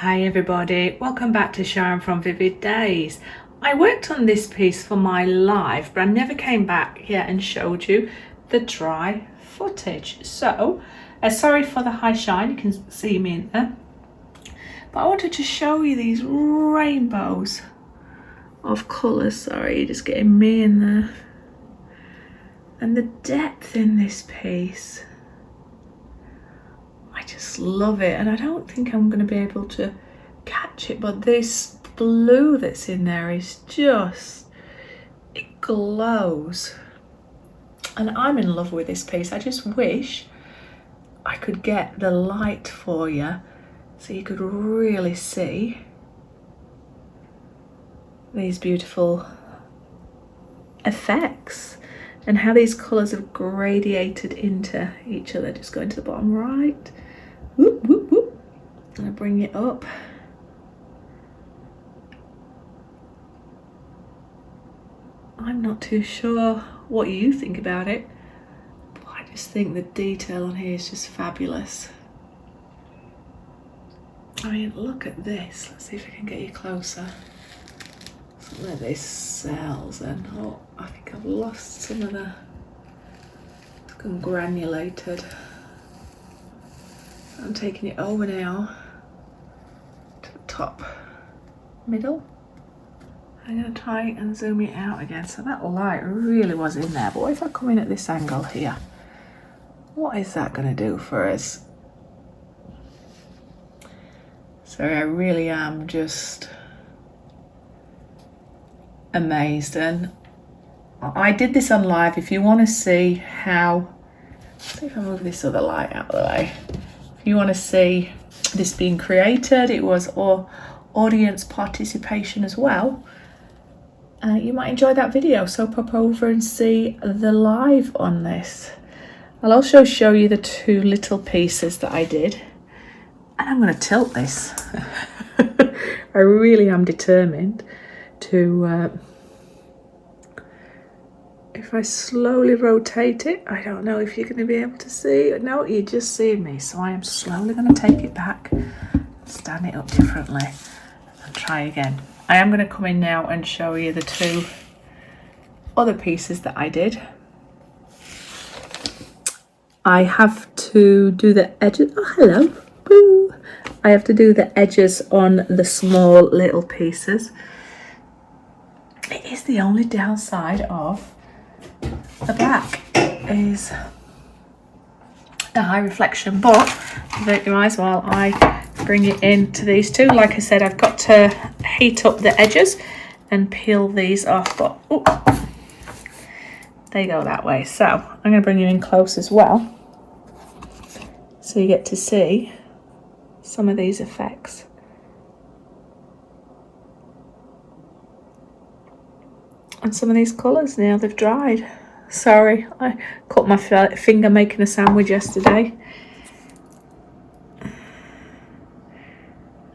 Hi everybody, welcome back to Sharon from Vivid Days. I worked on this piece for my live, but I never came back yet and showed you the dry footage. So, sorry for the high shine, you can see me in there. But I wanted to show you these rainbows of colours. Sorry, you're just getting me in there. And the depth in this piece. I just love it, and I don't think I'm going to be able to catch it, but this blue that's in there is just, it glows. And I'm in love with this piece. I just wish I could get the light for you so you could really see these beautiful effects and how these colours have gradiated into each other. Just going to the bottom right. Whoop, whoop, whoop. I'm gonna bring it up. I'm not too sure what you think about it, but I just think the detail on here is just fabulous. I mean, look at this. Let's see if I can get you closer. Some of these cells, and oh, I think I've lost some of the, it's gone granulated. I'm taking it over now to the top middle. I'm going to try and zoom it out again. So that light really was in there, but what if I come in at this angle here? What is that going to do for us? So I really am just amazed, and I did this on live. If you want to see how, let's see if I move this other light out of the way. If you want to see this being created, it was audience participation as well. You might enjoy that video, so pop over and see the live on this. I'll also show you the two little pieces that I did, and I'm going to tilt this. I really am determined to if I slowly rotate it, I don't know if you're going to be able to see. No, you're just seeing me, so I am slowly going to take it back, stand it up differently, and try again. I am going to come in now and show you the two other pieces that I did. I have to do the edges. Oh, hello. Boo. I have to do the edges on the small little pieces. It is the only downside of the black is the high reflection, but you might as well I bring it into these two. Like I said, I've got to heat up the edges and peel these off, but oh, they go that way. So I'm going to bring you in close as well, so you get to see some of these effects. And some of these colours now, they've dried. Sorry, I cut my finger making a sandwich yesterday.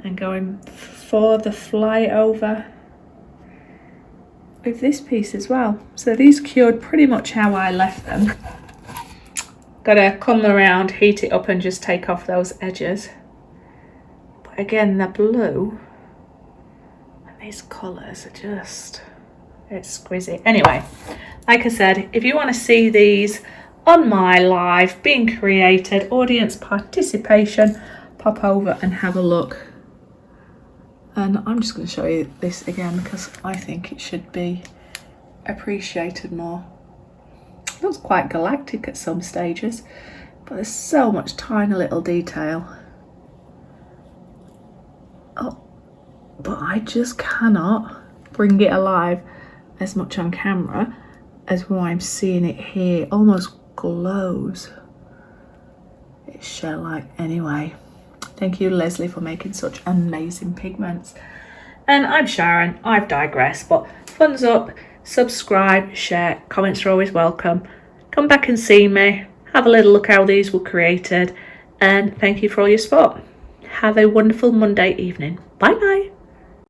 And going for the flyover with this piece as well. So these cured pretty much how I left them. Gotta come around, heat it up and just take off those edges. But again, the blue and these colours are just, it's exquisite. Anyway, like I said, if you want to see these on my live being created, audience participation, pop over and have a look. And I'm just going to show you this again because I think it should be appreciated more. It looks quite galactic at some stages, but there's so much tiny little detail. Oh, but I just cannot bring it alive as much on camera as when I'm seeing it here. It almost glows. It's shell-like anyway. Thank you, Leslie, for making such amazing pigments. And I'm Sharon. I've digressed, but thumbs up, subscribe, share, comments are always welcome. Come back and see me. Have a little look how these were created. And thank you for all your support. Have a wonderful Monday evening. Bye bye.